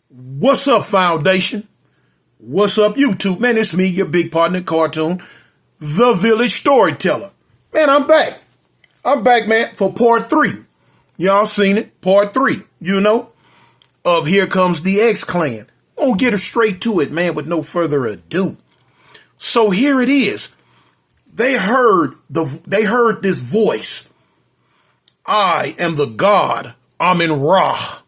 What's up, Foundation? What's up, YouTube? Man, it's me, your big partner cartoon, the Village Storyteller. Man, I'm back. I'm back, man, for part 3. Y'all seen it, part 3, of Here Comes the X.clan. Gonna get her straight to it, man, with no further ado. So here it is. They heard this voice. I am the God, Amin-Ra.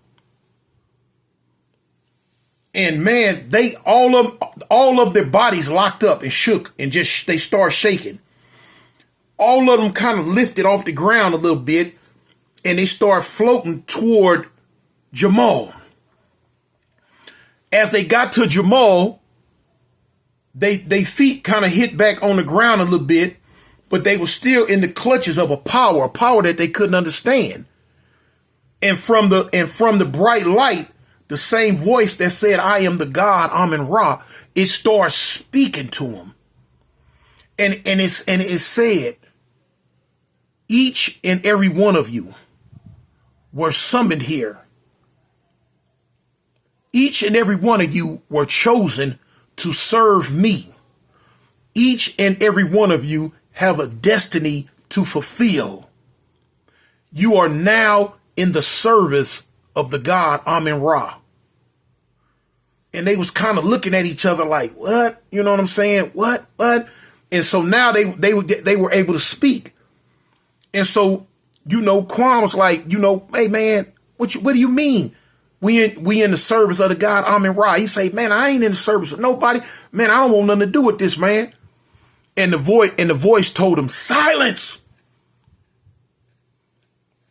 And man, they all of their bodies locked up and shook and just they start shaking. All of them kind of lifted off the ground a little bit and they start floating toward Jamal. As they got to Jamal, they feet kind of hit back on the ground a little bit, but they were still in the clutches of a power that they couldn't understand. And from the bright light, the same voice that said, I am the God, Amin-Ra, it starts speaking to him. And it said, each and every one of you were summoned here. Each and every one of you were chosen to serve me. Each and every one of you have a destiny to fulfill. You are now in the service of the God Amin-Ra. And they was kind of looking at each other like, what? You know what I'm saying? What? And so now they were able to speak. And so, Quan was like, hey man, what do you mean? We in the service of the God Amin-Ra. He say, man, I ain't in the service of nobody. Man, I don't want nothing to do with this, man. And the voice told him, silence.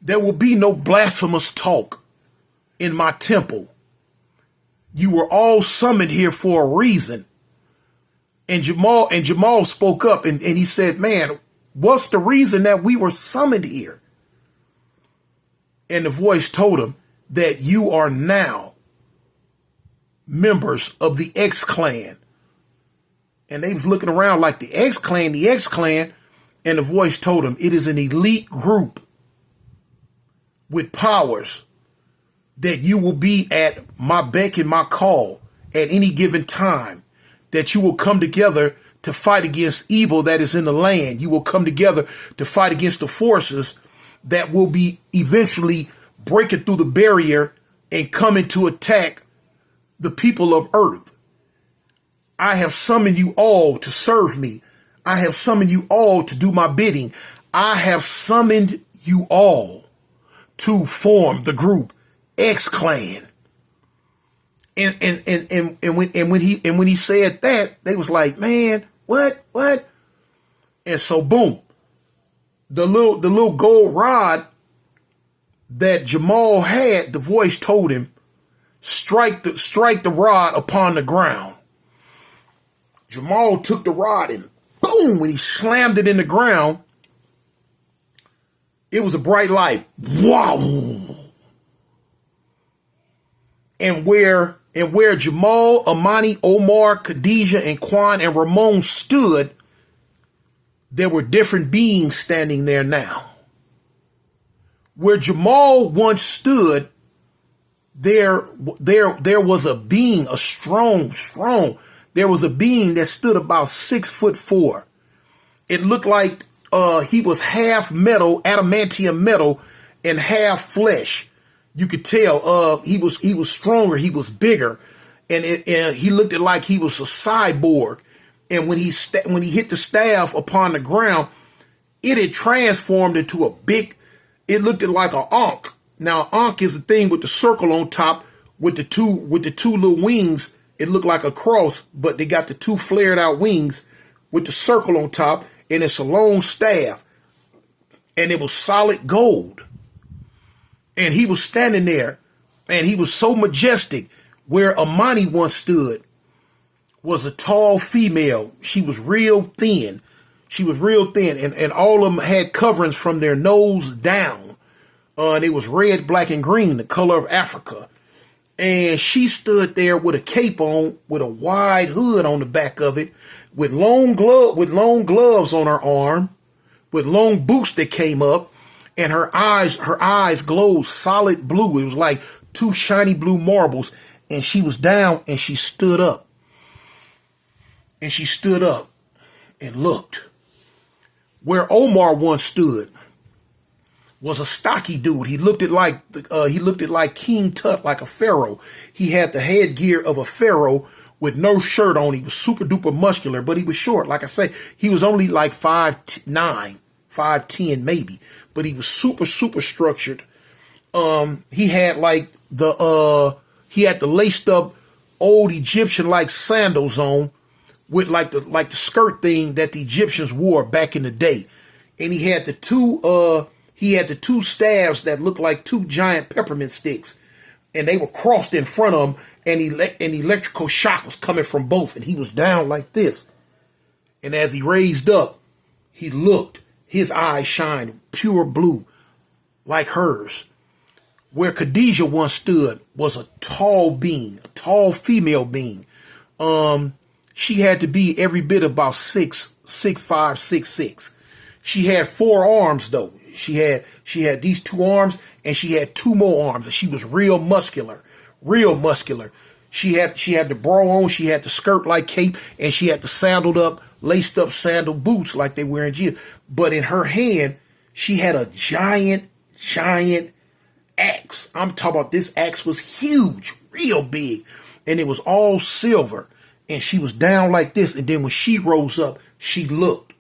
There will be no blasphemous talk in my temple. You were all summoned here for a reason. And Jamal spoke up and he said, man, what's the reason that we were summoned here? And the voice told him that you are now members of the X.clan. And they was looking around like the X.clan. And the voice told him it is an elite group with powers that you will be at my beck and my call at any given time, that you will come together to fight against evil that is in the land. You will come together to fight against the forces that will be eventually breaking through the barrier and coming to attack the people of Earth. I have summoned you all to serve me. I have summoned you all to do my bidding. I have summoned you all to form the group X.clan. And when he said that, they was like, man, what? And so boom, the little gold rod that Jamal had, the voice told him, strike the rod upon the ground. Jamal took the rod and boom, when he slammed it in the ground, it was a bright light. Wow. And where Jamal, Amani, Omar, Khadijah, and Quan and Ramon stood, there were different beings standing there now. Where Jamal once stood, there was a being, a strong. There was a being that stood about 6'4". It looked like he was half metal, adamantium metal, and half flesh. You could tell he was stronger, he was bigger, and he looked like he was a cyborg. And when he hit the staff upon the ground, it had transformed into a big. It looked like an ankh. Now, ankh is the thing with the circle on top with the two little wings. It looked like a cross, but they got the two flared out wings with the circle on top, and it's a long staff, and it was solid gold. And he was standing there, and he was so majestic. Where Amani once stood was a tall female. She was real thin. And all of them had coverings from their nose down. And it was red, black, and green, the color of Africa. And she stood there with a cape on, with a wide hood on the back of it, with long gloves on her arm, with long boots that came up. And her eyes glowed solid blue. It was like two shiny blue marbles. and she was down, and she stood up. And she stood up and looked. Where Omar once stood was a stocky dude. He looked at like King Tut, like a pharaoh. He had the headgear of a pharaoh with no shirt on. He was super duper muscular, but he was short. Like I say, he was only like 5'9", 5'10" maybe, but he was super structured. He had like the laced up old Egyptian like sandals on, with like the skirt thing that the Egyptians wore back in the day. And he had the two staves that looked like two giant peppermint sticks, and they were crossed in front of him, and an electrical shock was coming from both, and he was down like this. And as he raised up, he looked, his eyes shined pure blue like hers. Where Khadijah once stood was a tall being, a tall female being. She had to be every bit about 6'5", 6'6". She had 4 arms though. She had these 2 arms, and she had 2 more arms, and she was real muscular, real muscular. She had the bra on, she had the skirt like cape, and she had the laced up sandal boots like they wear in gym. But in her hand, she had a giant axe. I'm talking about, this axe was huge, real big, and it was all silver. And she was down like this, and then when she rose up, she looked,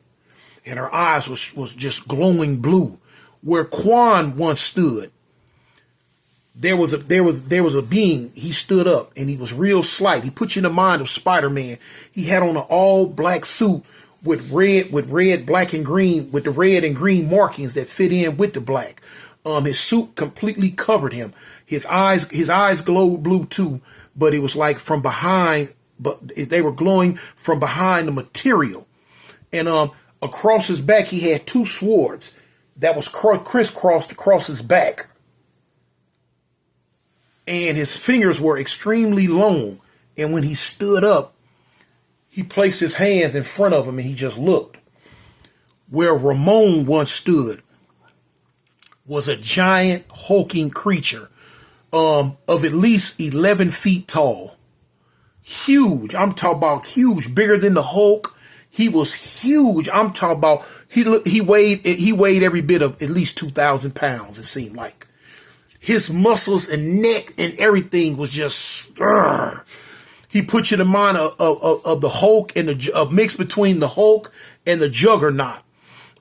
and her eyes was just glowing blue. Where Quan once stood, there was a being. He stood up, and he was real slight. He put you in the mind of Spider-Man. He had on an all black suit with red, black, and green, with the red and green markings that fit in with the black. His suit completely covered him. His eyes glowed blue too, but it was like from behind. But they were glowing from behind the material. And across his back, he had 2 swords that was crisscrossed across his back. And his fingers were extremely long. And when he stood up, he placed his hands in front of him, and he just looked. Where Ramon once stood was a giant hulking creature of at least 11 feet tall. Huge. I'm talking about huge, bigger than the Hulk. He was huge. I'm talking about, he weighed every bit of at least 2,000 pounds, it seemed like. His muscles and neck and everything was just, he put you in the mind of the Hulk, and a mix between the Hulk and the Juggernaut.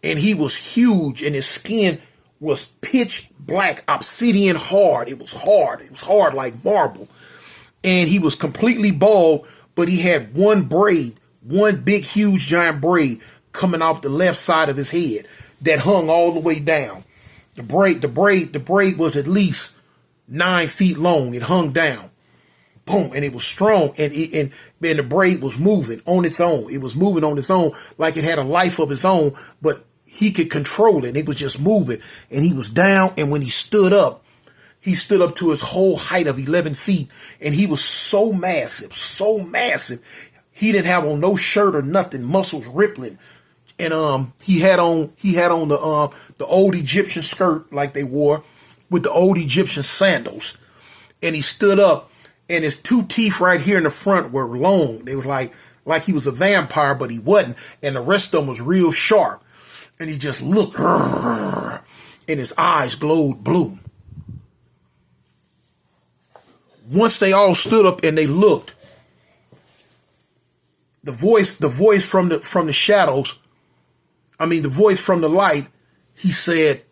And he was huge, and his skin was pitch black, obsidian hard. It was hard. It was hard like marble. And he was completely bald, but he had one big, huge, giant braid coming off the left side of his head that hung all the way down. The braid was at least 9 feet long. It hung down. Boom. And it was strong. And the braid was moving on its own. It was moving on its own like it had a life of its own, but he could control it. It was just moving. And he was down. And when he stood up to his whole height of 11 feet, and he was so massive. He didn't have on no shirt or nothing, muscles rippling. And he had on the old Egyptian skirt like they wore with the old Egyptian sandals. And he stood up, and his 2 teeth right here in the front were long. They was like he was a vampire, but he wasn't. And the rest of them was real sharp. And he just looked, and his eyes glowed blue. Once they all stood up and they looked, the voice from the shadows, the voice from the light, he said,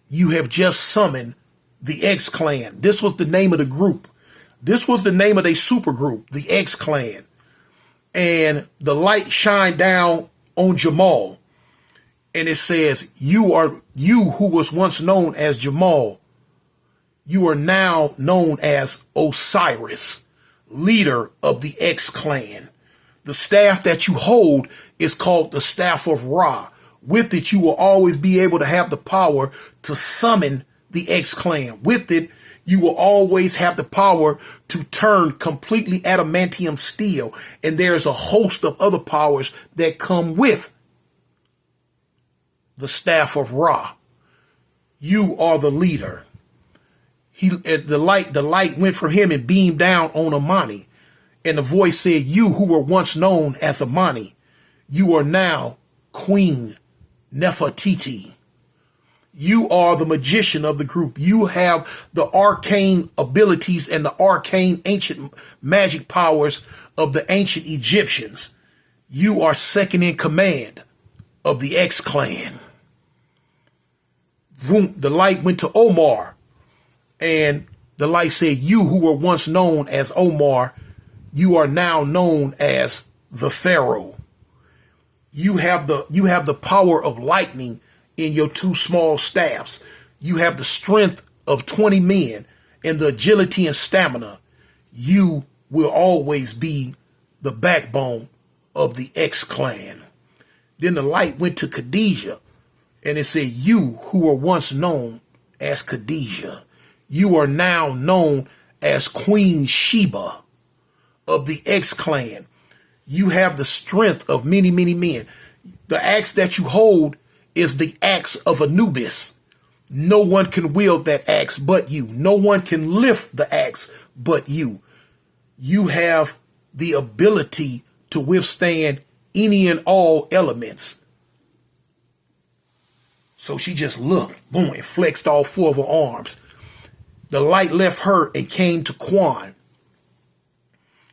"You have just summoned the X.clan." This was the name of the group. This was the name of their super group, the X.clan. And the light shined down on Jamal. And it says, you who was once known as Jamal, you are now known as Osiris, leader of the X.clan. The staff that you hold is called the Staff of Ra. With it, you will always be able to have the power to summon the X.clan. With it, you will always have the power to turn completely adamantium steel. And there's a host of other powers that come with the Staff of Ra. You are the leader. The light went from him and beamed down on Amani. And the voice said, you who were once known as Amani, you are now Queen Nefertiti. You are the magician of the group. You have the arcane abilities and the arcane ancient magic powers of the ancient Egyptians. You are second in command of the X.clan. The light went to Omar, and the light said, you who were once known as Omar, you are now known as the Pharaoh. You have the power of lightning in your two small staffs. You have the strength of 20 men and the agility and stamina. You will always be the backbone of the X.clan. Then the light went to Khadijah, and it said, you who were once known as Khadijah, you are now known as Queen Sheba of the X.clan. You have the strength of many, many men. The axe that you hold is the axe of Anubis. No one can wield that axe but you. No one can lift the axe but you. You have the ability to withstand any and all elements. So she just looked, boom, and flexed all four of her arms. The light left her and came to Quan.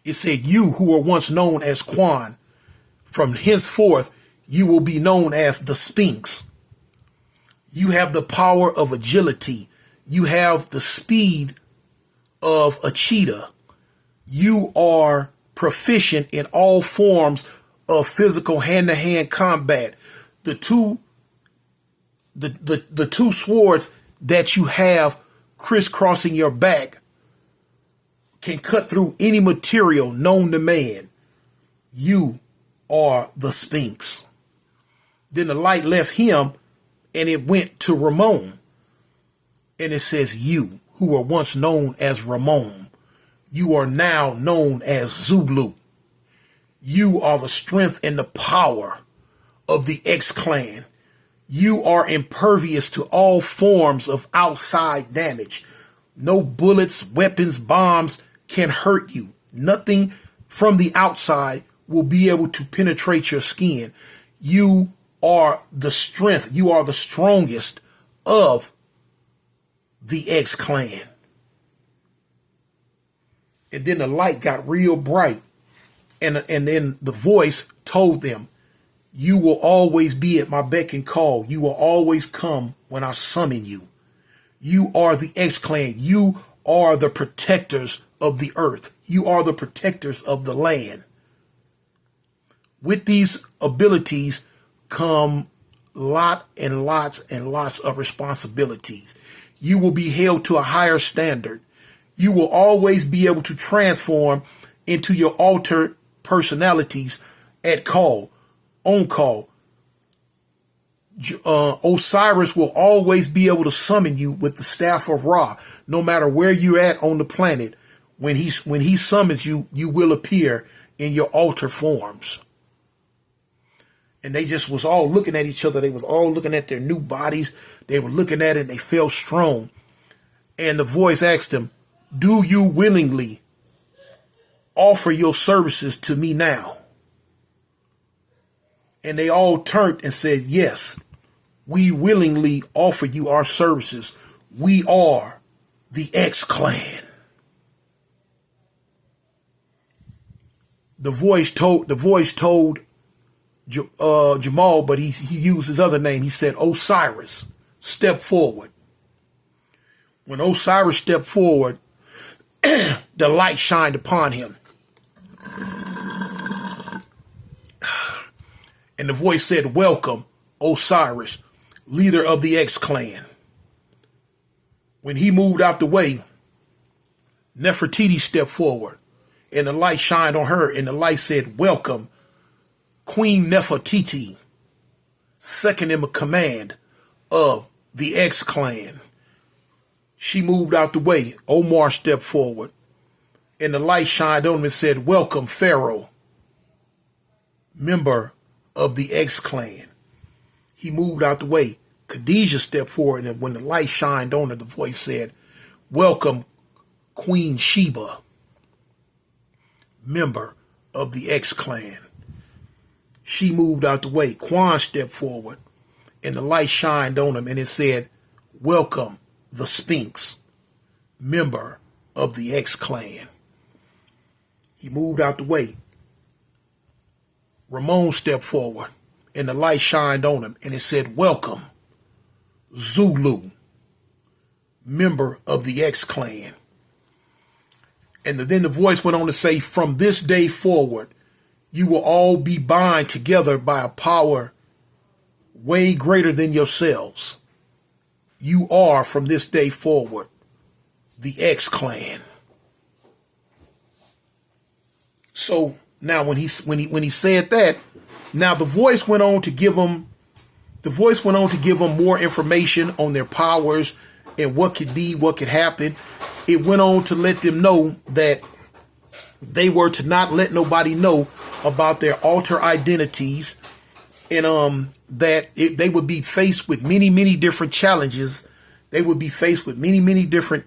It said, you who were once known as Quan, from henceforth, you will be known as the Sphinx. You have the power of agility. You have the speed of a cheetah. You are proficient in all forms of physical hand-to-hand combat. The two swords that you have crisscrossing your back can cut through any material known to man. You are the Sphinx. Then the light left him and it went to Ramon. And it says, you who were once known as Ramon, you are now known as Zulu. You are the strength and the power of the X.clan. You are impervious to all forms of outside damage. No bullets, weapons, bombs can hurt you. Nothing from the outside will be able to penetrate your skin. You are the strength. You are the strongest of the X.clan. And then the light got real bright. And then the voice told them, you will always be at my beck and call. You will always come when I summon you. You are the X.clan. You are the protectors of the earth. You are the protectors of the land. With these abilities come lots and lots of responsibilities. You will be held to a higher standard. You will always be able to transform into your altered personalities at call, on call. Osiris will always be able to summon you with the staff of Ra, no matter where you're at on the planet. When he summons you, you will appear in your altered forms. And they just was all looking at each other. They was all looking at their new bodies. They were looking at it and they felt strong. And the voice asked them, do you willingly offer your services to me now? And they all turned and said, yes, we willingly offer you our services. We are the X.clan. The voice told Jamal, but he used his other name. He said, Osiris, step forward. When Osiris stepped forward, the light shined upon him. And the voice said, welcome, Osiris, leader of the X.clan. When he moved out the way, Nefertiti stepped forward, and the light shined on her, and the light said, welcome, Queen Nefertiti, second in command of the X.clan. She moved out the way. Omar stepped forward, and the light shined on him and said, welcome, Pharaoh, member of the X.clan. He moved out the way. Khadijah stepped forward, and when the light shined on her, the voice said, welcome Queen Sheba, member of the X.clan. She moved out the way. Quan stepped forward, and the light shined on him, and it said, welcome the Sphinx, member of the X.clan. He moved out the way. Ramon stepped forward, and the light shined on him, and it said, welcome Zulu, member of the X.clan. And then the voice went on to say, from this day forward, you will all be bound together by a power way greater than yourselves. You are, from this day forward, the X.clan. So now when he said that, now the voice went on to give them more information on their powers and what could be, what could happen. It went on to let them know that they were to not let nobody know about their alter identities, and they would be faced with many, many different challenges. They would be faced with many, many different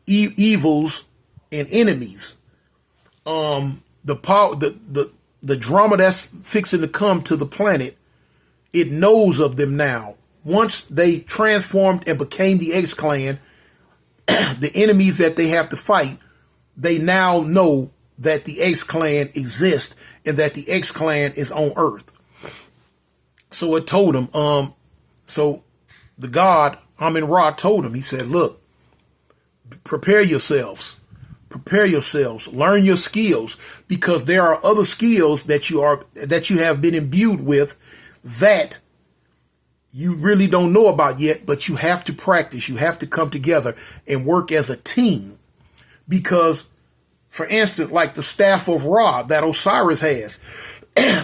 evils and enemies. The drama that's fixing to come to the planet, it knows of them now. Once they transformed and became the X.clan, the enemies that they have to fight, they now know that the X.clan exists and that the X.clan is on Earth. So it told them, so the God, Amin-Ra, told him, he said, look, prepare yourselves, learn your skills, because there are other skills that you have been imbued with that you really don't know about yet, but you have to practice. You have to come together and work as a team. Because, for instance, like the staff of Ra that Osiris has,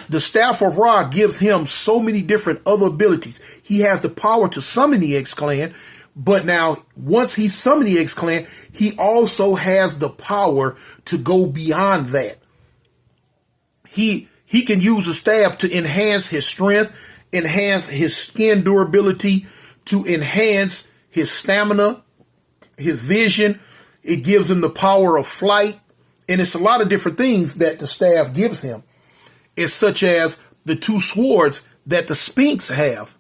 the staff of Ra gives him so many different other abilities. He has the power to summon the X.clan, but now once he summoned the X.clan, he also has the power to go beyond that. He can use a staff to enhance his strength, enhance his skin durability, to enhance his stamina, his vision. It gives him the power of flight. And it's a lot of different things that the staff gives him. It's such as the two swords that the Sphinx have.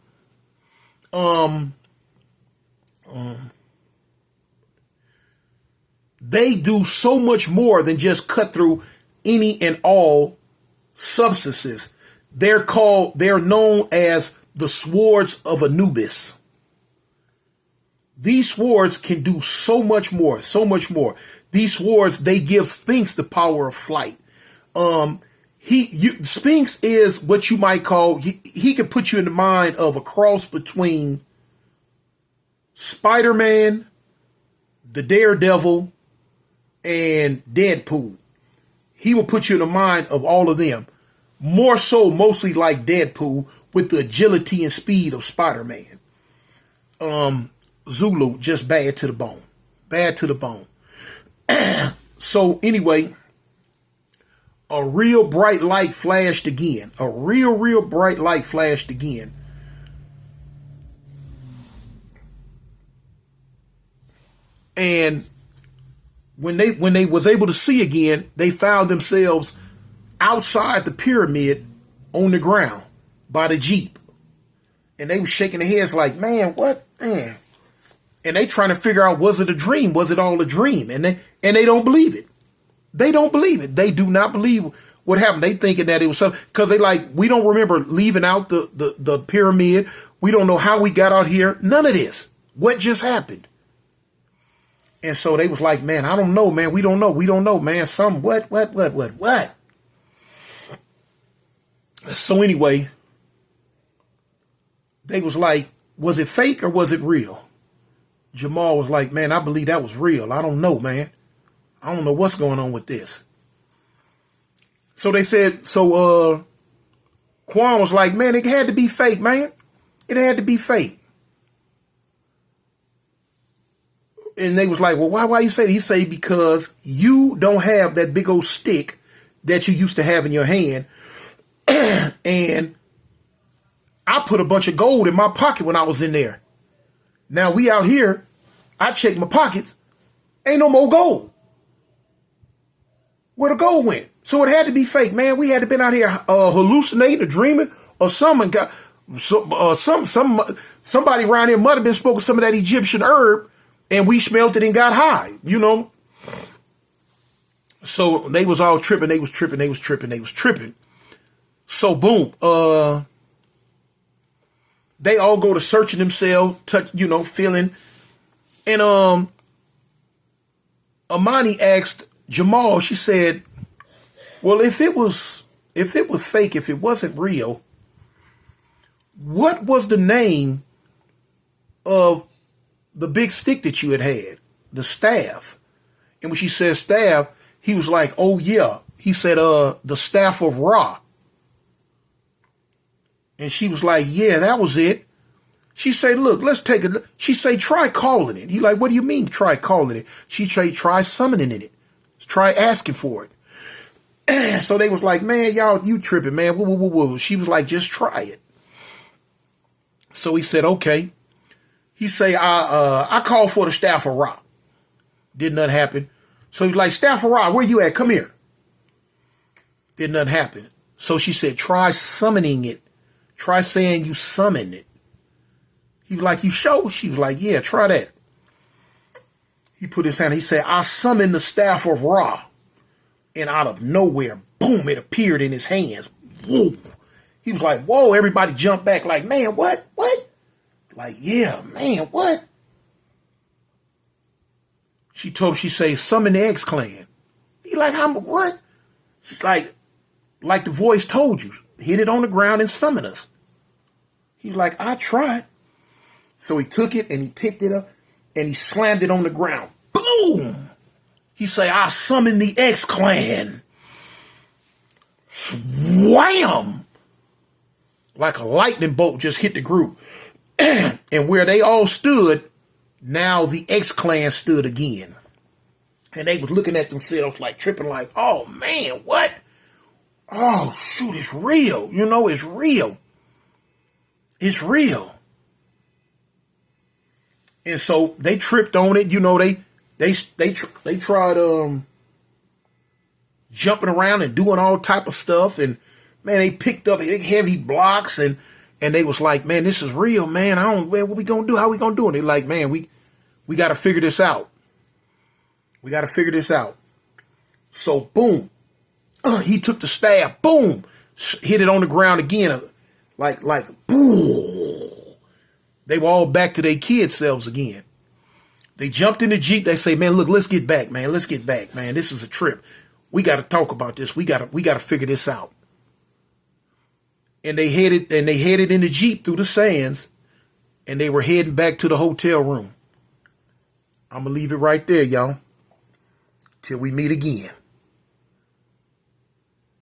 They do so much more than just cut through any and all substances. They're known as the swords of Anubis. These swords can do so much more, so much more. These swords, they give Sphinx the power of flight. Sphinx is what you might call, he could put you in the mind of a cross between Spider-Man, the Daredevil, and Deadpool. He will put you in the mind of all of them. More so, mostly like Deadpool, with the agility and speed of Spider-Man. Zulu, just bad to the bone. Bad to the bone. So anyway, a real bright light flashed again. A real bright light flashed again. And when they was able to see again, they found themselves outside the pyramid on the ground by the Jeep. And they were shaking their heads like, man, what? Man. And they trying to figure out, was it a dream? Was it all a dream? And they don't believe it. They don't believe it. They do not believe what happened. They thinking that it was something, because they like, we don't remember leaving out the pyramid. We don't know how we got out here. None of this. What just happened? And so they was like, man, I don't know, man. We don't know, man. What? So anyway, they was like, was it fake or was it real? Jamal was like, man, I believe that was real. I don't know, man. I don't know what's going on with this. So they said, Quan was like, man, it had to be fake, man. It had to be fake. And they was like, well, why you say that? He say, because you don't have that big old stick that you used to have in your hand. And I put a bunch of gold in my pocket when I was in there. Now we out here. I checked my pockets. Ain't no more gold. Where the gold went? So it had to be fake, man. We had to been out here hallucinating or dreaming, or somebody around here might have been smoking some of that Egyptian herb, and we smelled it and got high, you know. So they was all tripping. They was tripping. So boom, they all go to searching themselves, feeling, and Amani asked Jamal. She said, "Well, if it was fake, if it wasn't real, what was the name of the big stick that you had, the staff?" And when she said staff, he was like, "Oh yeah." He said, "The staff of Ra." And she was like, "Yeah, that was it." She said, "Look, let's take it." She said, "Try calling it." He like, "What do you mean try calling it?" She said, "Try summoning it. Try asking for it." So they was like, "Man, y'all, you tripping, man." Woo, woo, woo, woo. She was like, "Just try it." So he said, "Okay." He say, I called for the staff of Ra. Did nothing happen. So he's like, "Staff of Ra, where you at? Come here." Did nothing happen. So she said, "Try summoning it. Try saying you summon it." He was like, "You sure?" She was like, "Yeah, try that." He put his hand, he said, "I summon the staff of Ra." And out of nowhere, boom, it appeared in his hands. Whoa. He was like, "Whoa," everybody jumped back like, "Man, what? What?" Like, "Yeah, man, what?" She say, "Summon the X.clan." He like, "I'm what?" She's like the voice told you, hit it on the ground and summon us. He was like, "I tried." So he took it and he picked it up and he slammed it on the ground. Boom! He say, "I summon the X.clan." Wham! Like a lightning bolt just hit the group. And where they all stood, now the X.clan stood again. And they was looking at themselves like tripping like, "Oh man, what? Oh shoot, it's real. It's real. It's real." And so they tripped on it. They tried jumping around and doing all type of stuff. And man, they picked up heavy blocks and they was like, "Man, this is real, man. What we gonna do? How we gonna do it?" They're like, "Man, we got to figure this out. We got to figure this out." So boom, he took the staff, boom, hit it on the ground again, like boom. They were all back to their kid selves again. They jumped in the Jeep. They say, "Man, look, let's get back, man. Let's get back, man. This is a trip. We got to talk about this. We got to figure this out." And they headed in the Jeep through the sands, and they were heading back to the hotel room. I'm going to leave it right there, y'all. Till we meet again.